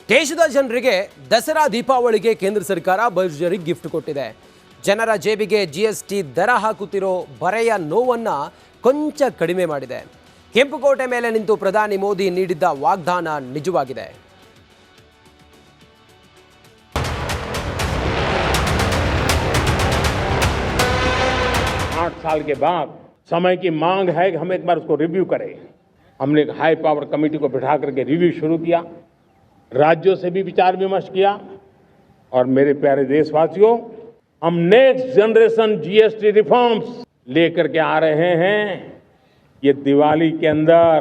ದೇಶದ ಜನರಿಗೆ ದಸರಾ ದೀಪಾವಳಿಗೆ ಕೇಂದ್ರ ಸರ್ಕಾರ ಭರ್ಜರಿ ಗಿಫ್ಟ್ ಕೊಟ್ಟಿದೆ. ಜನರ ಜೇಬಿಗೆ ಜಿಎಸ್ಟಿ ದರ ಹಾಕುತ್ತಿರೋ ಬರೆಯ ನೋವನ್ನ ಕೊಂಚ ಕಡಿಮೆ ಮಾಡಿದೆ. ಕೆಂಪುಕೋಟೆ ಮೇಲೆ ನಿಂತು ಪ್ರಧಾನಿ ಮೋದಿ ನೀಡಿದ್ದ ವಾಗ್ದಾನ ನಿಜವಾಗಿದೆ. साल के बाद समय की मांग है कि हम एक बार उसको रिव्यू करें. हमने एक हाई पावर कमेटी को बिठा करके रिव्यू शुरू किया, राज्यों से भी विचार विमर्श किया और मेरे प्यारे देशवासियों, हम नेक्स्ट जनरेशन जीएसटी रिफॉर्म्स लेकर के आ रहे हैं. ये दिवाली के अंदर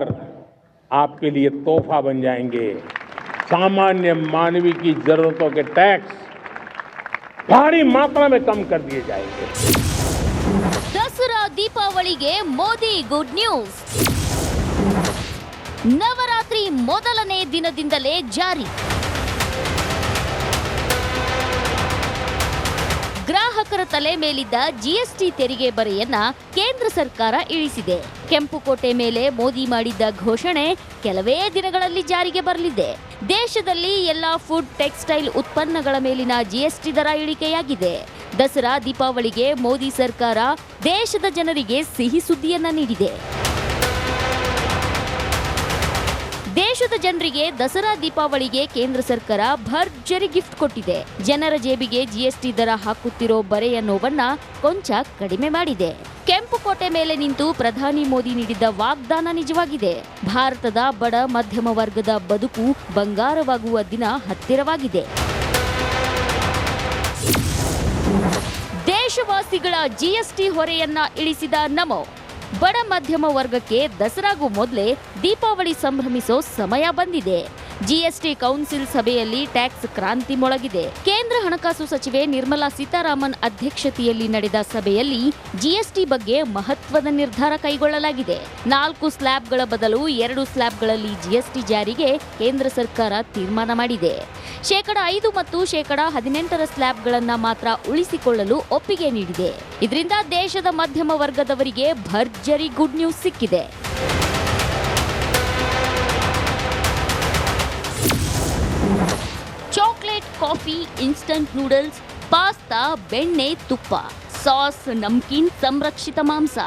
आपके लिए तोहफा बन जाएंगे. सामान्य मानवी की जरूरतों के टैक्स भारी मात्रा में कम कर दिए जाएंगे. दसरा दीपावಳಿಗೆ ಮೋದಿ ಗುಡ್ ನ್ಯೂಸ್. ನವರಾತ್ರಿ ಮೊದಲನೇ ದಿನದಿಂದಲೇ ಜಾರಿ. ಗ್ರಾಹಕರ ತಲೆ ಮೇಲಿದ್ದ ಜಿಎಸ್ಟಿ ತೆರಿಗೆ ಬರೆಯನ್ನ ಕೇಂದ್ರ ಸರ್ಕಾರ ಇಳಿಸಿದೆ. ಕೆಂಪುಕೋಟೆ ಮೇಲೆ ಮೋದಿ ಮಾಡಿದ್ದ ಘೋಷಣೆ ಕೆಲವೇ ದಿನಗಳಲ್ಲಿ ಜಾರಿಗೆ ಬರಲಿದೆ. ದೇಶದಲ್ಲಿ ಎಲ್ಲಾ ಫುಡ್, ಟೆಕ್ಸ್ಟೈಲ್ ಉತ್ಪನ್ನಗಳ ಮೇಲಿನ ಜಿಎಸ್ಟಿ ದರ ಇಳಿಕೆಯಾಗಿದೆ. ದಸರಾ ದೀಪಾವಳಿಗೆ ಮೋದಿ ಸರ್ಕಾರ ದೇಶದ ಜನರಿಗೆ ಸಿಹಿ ಸುದ್ದಿಯನ್ನ ನೀಡಿದೆ. ದೇಶದ ಜನರಿಗೆ ದಸರಾ ದೀಪಾವಳಿಗೆ ಕೇಂದ್ರ ಸರ್ಕಾರ ಭರ್ಜರಿ ಗಿಫ್ಟ್ ಕೊಟ್ಟಿದೆ. ಜನರ ಜೇಬಿಗೆ ಜಿಎಸ್ಟಿ ದರ ಹಾಕುತ್ತಿರೋ ಬರೆಯ ನೋವನ್ನ ಕೊಂಚ ಕಡಿಮೆ ಮಾಡಿದೆ. ಕೆಂಪುಕೋಟೆ ಮೇಲೆ ನಿಂತು ಪ್ರಧಾನಿ ಮೋದಿ ನೀಡಿದ್ದ ವಾಗ್ದಾನ ನಿಜವಾಗಿದೆ. ಭಾರತದ ಬಡ ಮಧ್ಯಮ ವರ್ಗದ ಬದುಕು ಬಂಗಾರವಾಗುವ ದಿನ ಹತ್ತಿರವಾಗಿದೆ. ದೇಶವಾಸಿಗಳ ಜಿಎಸ್ಟಿ ಹೊರೆಯನ್ನ ಇಳಿಸಿದ ನಮೋ. ಬಡ ಮಧ್ಯಮ ವರ್ಗಕ್ಕೆ ದಸರಾಗೂ ಮೊದಲೇ ದೀಪಾವಳಿ ಸಂಭ್ರಮಿಸೋ ಸಮಯ ಬಂದಿದೆ. ಜಿಎಸ್ಟಿ ಕೌನ್ಸಿಲ್ ಸಭೆಯಲ್ಲಿ ಟ್ಯಾಕ್ಸ್ ಕ್ರಾಂತಿ ಮೊಳಗಿದೆ. ಕೇಂದ್ರ ಹಣಕಾಸು ಸಚಿವೆ ನಿರ್ಮಲಾ ಸೀತಾರಾಮನ್ ಅಧ್ಯಕ್ಷತೆಯಲ್ಲಿ ನಡೆದ ಸಭೆಯಲ್ಲಿ ಜಿಎಸ್ಟಿ ಬಗ್ಗೆ ಮಹತ್ವದ ನಿರ್ಧಾರ ಕೈಗೊಳ್ಳಲಾಗಿದೆ. 4 ಸ್ಲ್ಯಾಬ್ಗಳ ಬದಲು 2 ಸ್ಲ್ಯಾಬ್ಗಳಲ್ಲಿ ಜಿಎಸ್ಟಿ ಜಾರಿಗೆ ಕೇಂದ್ರ ಸರ್ಕಾರ ತೀರ್ಮಾನ ಮಾಡಿದೆ. 5% ಮತ್ತು 18% ಸ್ಲ್ಯಾಬ್ಗಳನ್ನ ಮಾತ್ರ ಉಳಿಸಿಕೊಳ್ಳಲು ಒಪ್ಪಿಗೆ ನೀಡಿದೆ. ಇದರಿಂದ ದೇಶದ ಮಧ್ಯಮ ವರ್ಗದವರಿಗೆ ಭರ್ಜರಿ ಗುಡ್ ನ್ಯೂಸ್ ಸಿಕ್ಕಿದೆ. Chocolate, coffee, instant noodles, pasta, ಬೆಣ್ಣೆ, ತುಪ್ಪ, ಸಾಸ್, ನಮ್ಕೀನ್, ಸಂರಕ್ಷಿತ ಮಾಂಸ,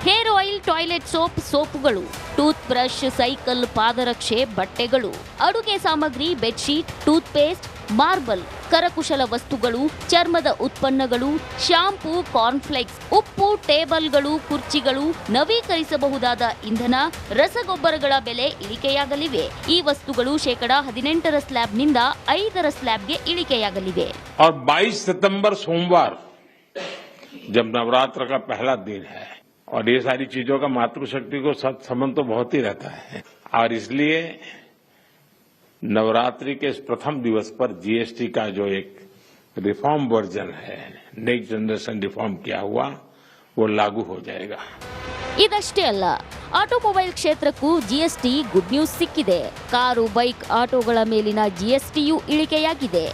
ಹೇರ್ ಆಯಿಲ್, ಟಾಯ್ಲೆಟ್ ಸೋಪ್, ಸೋಪುಗಳು, ಟೂತ್ ಬ್ರಷ್, ಸೈಕಲ್, ಪಾದರಕ್ಷೆ, ಬಟ್ಟೆಗಳು, ಅಡುಗೆ ಸಾಮಗ್ರಿ, ಬೆಡ್ಶೀಟ್, ಟೂತ್ ಪೇಸ್ಟ್, ಮಾರ್ಬಲ್, ಕರಕುಶಲ ವಸ್ತುಗಳು, ಚರ್ಮದ ಉತ್ಪನ್ನಗಳು, ಶಾಂಪೂ, ಕಾರ್ನ್ಫ್ಲೆಕ್ಸ್, ಉಪ್ಪು, ಟೇಬಲ್ಗಳು, ಕುರ್ಚಿಗಳು, ನವೀಕರಿಸಬಹುದಾದ ಇಂಧನ, ರಸಗೊಬ್ಬರಗಳ ಬೆಲೆ ಇಳಿಕೆಯಾಗಲಿವೆ. ಈ ವಸ್ತುಗಳು 18% ಸ್ಲ್ಯಾಬ್ನಿಂದ 5% ಸ್ಲ್ಯಾಬ್ಗೆ ಇಳಿಕೆಯಾಗಲಿವೆ. और 22 सितंबर सोमवार जब नवरात्र का पहला दिन है और ये सारी चीजों का मातृशक्ति को संबंध तो बहुत ही रहता है और इसलिए नवरात्रि के इस प्रथम दिवस पर जीएसटी का जो एक रिफॉर्म वर्जन है, नेक्स्ट जनरेशन रिफॉर्म किया हुआ, वो लागू हो जाएगा. ಇದಷ್ಟೇ ಅಲ್ಲ, ಆಟೋಮೊಬೈಲ್ ಕ್ಷೇತ್ರಕ್ಕೂ ಜಿಎಸ್ಟಿ ಗುಡ್ ನ್ಯೂಸ್ ಸಿಕ್ಕಿದೆ. ಕಾರು, ಬೈಕ್, ಆಟೋಗಳ ಮೇಲಿನ ಜಿಎಸ್ಟಿಯೂ ಇಳಿಕೆಯಾಗಿದೆ.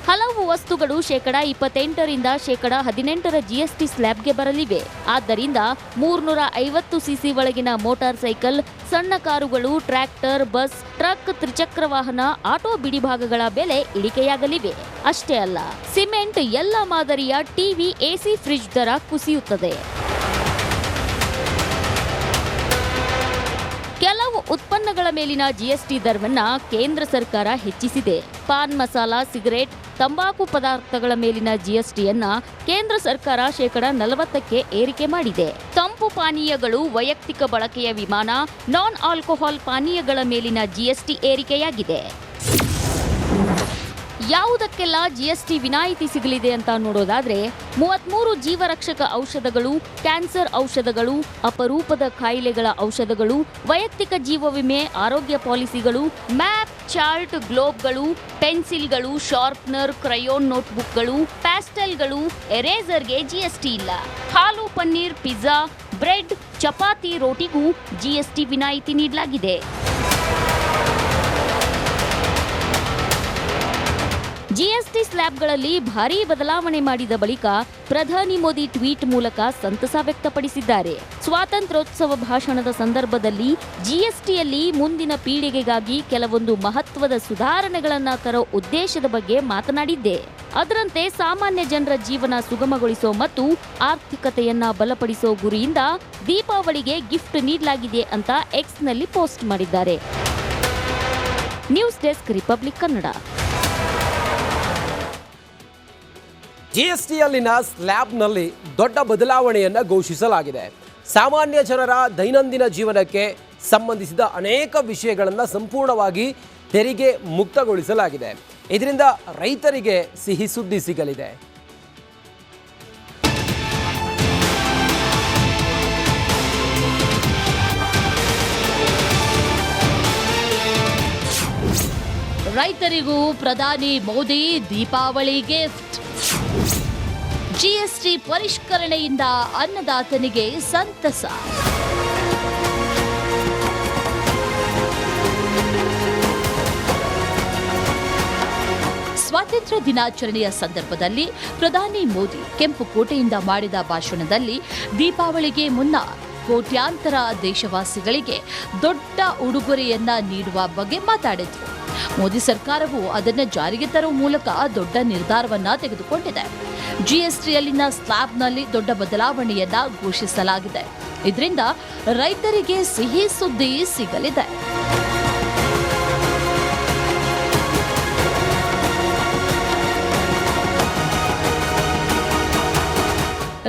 ಹಲವು ವಸ್ತುಗಳು 28% 18% ಜಿಎಸ್ಟಿ ಸ್ಲ್ಯಾಬ್ಗೆ ಬರಲಿವೆ. ಆದ್ದರಿಂದ 350 ಸಿಸಿ ಒಳಗಿನ ಮೋಟಾರ್ ಸೈಕಲ್, ಸಣ್ಣ ಕಾರುಗಳು, ಟ್ರ್ಯಾಕ್ಟರ್, ಬಸ್, ಟ್ರಕ್, ತ್ರಿಚಕ್ರ ವಾಹನ, ಆಟೋ ಬಿಡಿಭಾಗಗಳ ಬೆಲೆ ಇಳಿಕೆಯಾಗಲಿವೆ. ಅಷ್ಟೇ ಅಲ್ಲ, ಸಿಮೆಂಟ್, ಎಲ್ಲ ಮಾದರಿಯ ಟಿವಿ, ಎಸಿ, ಫ್ರಿಡ್ಜ್ ದರ ಕುಸಿಯುತ್ತದೆ. ಕೆಲವು ಉತ್ಪನ್ನಗಳ ಮೇಲಿನ ಜಿಎಸ್ಟಿ ದರವನ್ನ ಕೇಂದ್ರ ಸರ್ಕಾರ ಹೆಚ್ಚಿಸಿದೆ. ಪಾನ್ ಮಸಾಲ, ಸಿಗರೇಟ್, ತಂಬಾಕು ಪದಾರ್ಥಗಳ ಮೇಲಿನ ಜಿಎಸ್ಟಿಯನ್ನ ಕೇಂದ್ರ ಸರ್ಕಾರ 40% ಏರಿಕೆ ಮಾಡಿದೆ. ತಂಪು ಪಾನೀಯಗಳು, ವೈಯಕ್ತಿಕ ಬಳಕೆಯ ವಿಮಾನ, ನಾನ್ ಆಲ್ಕೋಹಾಲ್ ಪಾನೀಯಗಳ ಮೇಲಿನ ಜಿಎಸ್ಟಿ ಏರಿಕೆಯಾಗಿದೆ. ಯಾವುದಕ್ಕೆಲ್ಲ ಜಿಎಸ್ಟಿ ವಿನಾಯಿತಿ ಸಿಗಲಿದೆ ಅಂತ ನೋಡೋದಾದ್ರೆ 33 ಜೀವರಕ್ಷಕ ಔಷಧಗಳು, ಕ್ಯಾನ್ಸರ್ ಔಷಧಗಳು, ಅಪರೂಪದ ಕಾಯಿಲೆಗಳ ಔಷಧಗಳು, ವೈಯಕ್ತಿಕ ಜೀವ ವಿಮೆ, ಆರೋಗ್ಯ ಪಾಲಿಸಿಗಳು, ಮ್ಯಾಪ್, ಚಾರ್ಟ್, ಗ್ಲೋಬ್ಗಳು, ಪೆನ್ಸಿಲ್ಗಳು, ಶಾರ್ಪ್ನರ್, ಕ್ರಯೋನ್ ನೋಟ್ಬುಕ್ಗಳು, ಪ್ಯಾಸ್ಟೆಲ್ಗಳು, ಎರೇಸರ್ಗೆ ಜಿಎಸ್ಟಿ ಇಲ್ಲ. ಹಾಲು, ಪನ್ನೀರ್, ಪಿಜ್ಜಾ, ಬ್ರೆಡ್, ಚಪಾತಿ, ರೋಟಿಗೂ ಜಿಎಸ್ಟಿ ವಿನಾಯಿತಿ ನೀಡಲಾಗಿದೆ. ಜಿಎಸ್ಟಿ ಸ್ಲ್ಯಾಬ್ಗಳಲ್ಲಿ ಭಾರೀ ಬದಲಾವಣೆ ಮಾಡಿದ ಬಳಿಕ ಪ್ರಧಾನಿ ಮೋದಿ ಟ್ವೀಟ್ ಮೂಲಕ ಸಂತಸ ವ್ಯಕ್ತಪಡಿಸಿದ್ದಾರೆ. ಸ್ವಾತಂತ್ರ್ಯೋತ್ಸವ ಭಾಷಣದ ಸಂದರ್ಭದಲ್ಲಿ ಜಿಎಸ್ಟಿಯಲ್ಲಿ ಮುಂದಿನ ಪೀಳಿಗೆಗಾಗಿ ಕೆಲವೊಂದು ಮಹತ್ವದ ಸುಧಾರಣೆಗಳನ್ನು ತರೋ ಉದ್ದೇಶದ ಬಗ್ಗೆ ಮಾತನಾಡಿದ್ದೆ. ಅದರಂತೆ ಸಾಮಾನ್ಯ ಜನರ ಜೀವನ ಸುಗಮಗೊಳಿಸೋ ಮತ್ತು ಆರ್ಥಿಕತೆಯನ್ನ ಬಲಪಡಿಸೋ ಗುರಿಯಿಂದ ದೀಪಾವಳಿಗೆ ಗಿಫ್ಟ್ ನೀಡಲಾಗಿದೆ ಅಂತ ಎಕ್ಸ್ನಲ್ಲಿ ಪೋಸ್ಟ್ ಮಾಡಿದ್ದಾರೆ. News desk, Republic Kannada. ಜಿಎಸ್ಟಿಯಲ್ಲಿನ ಸ್ಲ್ಯಾಬ್ನಲ್ಲಿ ದೊಡ್ಡ ಬದಲಾವಣೆಯನ್ನು ಘೋಷಿಸಲಾಗಿದೆ. ಸಾಮಾನ್ಯ ಜನರ ದೈನಂದಿನ ಜೀವನಕ್ಕೆ ಸಂಬಂಧಿಸಿದ ಅನೇಕ ವಿಷಯಗಳನ್ನು ಸಂಪೂರ್ಣವಾಗಿ ತೆರಿಗೆ ಮುಕ್ತಗೊಳಿಸಲಾಗಿದೆ. ಇದರಿಂದ ರೈತರಿಗೆ ಸಿಹಿ ಸುದ್ದಿ ಸಿಗಲಿದೆ. ರೈತರಿಗೂ ಪ್ರಧಾನಿ ಮೋದಿ ದೀಪಾವಳಿ ಗಿಫ್ಟ್. ಜಿಎಸ್ಟಿ ಪರಿಷ್ಕರಣೆಯಿಂದ ಅನ್ನದಾತನಿಗೆ ಸಂತಸ. ಸ್ವಾತಂತ್ರ್ಯ ದಿನಾಚರಣೆಯ ಸಂದರ್ಭದಲ್ಲಿ ಪ್ರಧಾನಿ ಮೋದಿ ಕೆಂಪುಕೋಟೆಯಿಂದ ಮಾಡಿದ ಭಾಷಣದಲ್ಲಿ ದೀಪಾವಳಿಗೆ ಮುನ್ನ ಕೋಟ್ಯಾಂತರ ದೇಶವಾಸಿಗಳಿಗೆ ದೊಡ್ಡ ಉಡುಗೊರೆಯನ್ನ ನೀಡುವ ಬಗ್ಗೆ ಮಾತಾಡಿದ್ರು. ಮೋದಿ ಸರ್ಕಾರವು ಅದನ್ನು ಜಾರಿಗೆ ತರುವ ಮೂಲಕ ದೊಡ್ಡ ನಿರ್ಧಾರವನ್ನ ತೆಗೆದುಕೊಂಡಿದೆ. ಜಿಎಸ್ಟಿಯಲ್ಲಿನ ಸ್ಲ್ಯಾಬ್ನಲ್ಲಿ ದೊಡ್ಡ ಬದಲಾವಣೆಯನ್ನ ಘೋಷಿಸಲಾಗಿದೆ. ಇದರಿಂದ ರೈತರಿಗೆ ಸಿಹಿ ಸುದ್ದಿ ಸಿಗಲಿದೆ.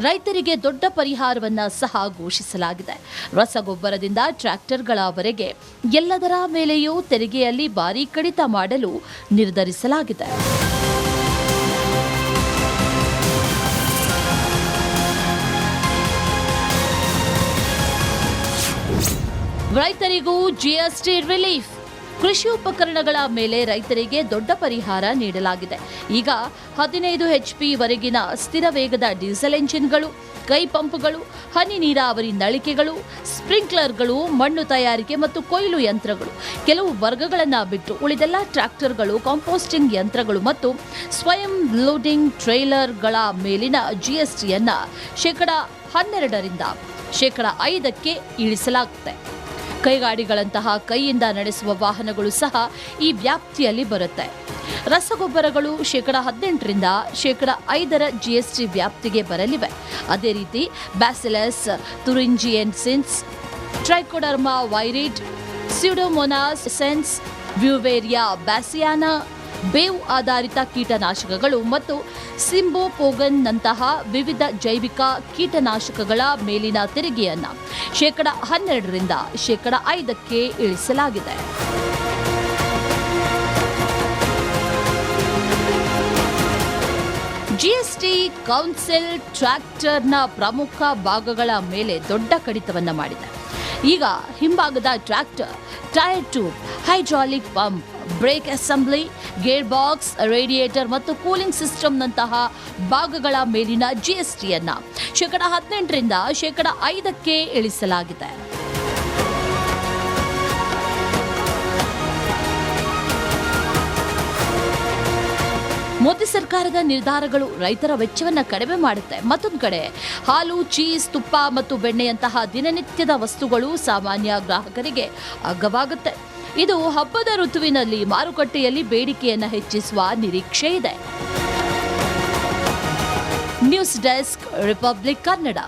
ರೈತರಿಗೆ ದೊಡ್ಡ ಪರಿಹಾರವನ್ನ ಸಹ ಘೋಷಿಸಲಾಗಿದೆ. ರಸಗೊಬ್ಬರದಿಂದ ಟ್ರ್ಯಾಕ್ಟರ್ಗಳವರೆಗೆ ಎಲ್ಲದರ ಮೇಲೆಯೂ ತೆರಿಗೆಯಲ್ಲಿ ಭಾರೀ ಕಡಿತ ಮಾಡಲು ನಿರ್ಧರಿಸಲಾಗಿದೆ. ರೈತರಿಗೂ ಜಿಎಸ್ಟಿ ರಿಲೀಫ್. ಕೃಷಿ ಉಪಕರಣಗಳ ಮೇಲೆ ರೈತರಿಗೆ ದೊಡ್ಡ ಪರಿಹಾರ ನೀಡಲಾಗಿದೆ. ಈಗ 15 HP ವರೆಗಿನ ಸ್ಥಿರ ವೇಗದ ಡೀಸೆಲ್ ಎಂಜಿನ್ಗಳು, ಕೈ ಪಂಪ್ಗಳು, ಹನಿ ನೀರಾವರಿ ನಳಿಕೆಗಳು, ಸ್ಪ್ರಿಂಕ್ಲರ್ಗಳು, ಮಣ್ಣು ತಯಾರಿಕೆ ಮತ್ತು ಕೊಯ್ಲು ಯಂತ್ರಗಳು, ಕೆಲವು ವರ್ಗಗಳನ್ನು ಬಿಟ್ಟು ಉಳಿದೆಲ್ಲ ಟ್ರ್ಯಾಕ್ಟರ್ಗಳು, ಕಾಂಪೋಸ್ಟಿಂಗ್ ಯಂತ್ರಗಳು ಮತ್ತು ಸ್ವಯಂ ಲೋಡಿಂಗ್ ಟ್ರೇಲರ್ಗಳ ಮೇಲಿನ ಜಿಎಸ್ಟಿಯನ್ನು -12% -5% ಇಳಿಸಲಾಗುತ್ತೆ. ಕೈಗಾಡಿಗಳಂತಹ ಕೈಯಿಂದ ನಡೆಸುವ ವಾಹನಗಳು ಸಹ ಈ ವ್ಯಾಪ್ತಿಯಲ್ಲಿ ಬರುತ್ತೆ. ರಸಗೊಬ್ಬರಗಳು -18% -5% ಜಿಎಸ್ಟಿ ವ್ಯಾಪ್ತಿಗೆ ಬರಲಿವೆ. ಅದೇ ರೀತಿ ಬ್ಯಾಸಿಲಸ್ ತುರಿಂಜಿಯೆನ್ಸಿಸ್, ಟ್ರೈಕೋಡರ್ಮಾ ವೈರಿಡ್, ಸ್ಯೂಡೋಮೋನಾಸ್ ಸೆನ್ಸ್, ಬ್ಯೂವೇರಿಯಾ ಬ್ಯಾಸಿಯಾನಾ, ಬೇವು ಆಧಾರಿತ ಕೀಟನಾಶಕಗಳು ಮತ್ತು ಸಿಂಬೋಪೋಗನ್ನಂತಹ ವಿವಿಧ ಜೈವಿಕ ಕೀಟನಾಶಕಗಳ ಮೇಲಿನ ತೆರಿಗೆಯನ್ನು -12% -5% ಇಳಿಸಲಾಗಿದೆ. ಜಿಎಸ್ಟಿ ಕೌನ್ಸಿಲ್ ಟ್ರ್ಯಾಕ್ಟರ್ನ ಪ್ರಮುಖ ಭಾಗಗಳ ಮೇಲೆ ದೊಡ್ಡ ಕಡಿತವನ್ನು ಮಾಡಿದೆ. ಈಗ ಹಿಂಭಾಗದ tractor, tyre tube, hydraulic pump, brake assembly, gear box, radiator ಮತ್ತು ಕೂಲಿಂಗ್ ಸಿಸ್ಟಮ್ನಂತಹ ಭಾಗಗಳ ಮೇಲಿನ ಜಿಎಸ್ಟಿಯನ್ನು -18% -5% ಇಳಿಸಲಾಗಿದೆ. ಮೋದಿ ಸರ್ಕಾರದ ನಿರ್ಧಾರಗಳು ರೈತರ ವೆಚ್ಚವನ್ನು ಕಡಿಮೆ ಮಾಡುತ್ತೆ. ಮತ್ತೊಂದು ಕಡೆ ಹಾಲು, ಚೀಸ್, ತುಪ್ಪ ಮತ್ತು ಬೆಣ್ಣೆಯಂತಹ ದಿನನಿತ್ಯದ ವಸ್ತುಗಳು ಸಾಮಾನ್ಯ ಗ್ರಾಹಕರಿಗೆ ಅಗ್ಗವಾಗುತ್ತೆ. ಇದು ಹಬ್ಬದ ಋತುವಿನಲ್ಲಿ ಮಾರುಕಟ್ಟೆಯಲ್ಲಿ ಬೇಡಿಕೆಯನ್ನು ಹೆಚ್ಚಿಸುವ ನಿರೀಕ್ಷೆ ಇದೆ. News desk, Republic Kannada.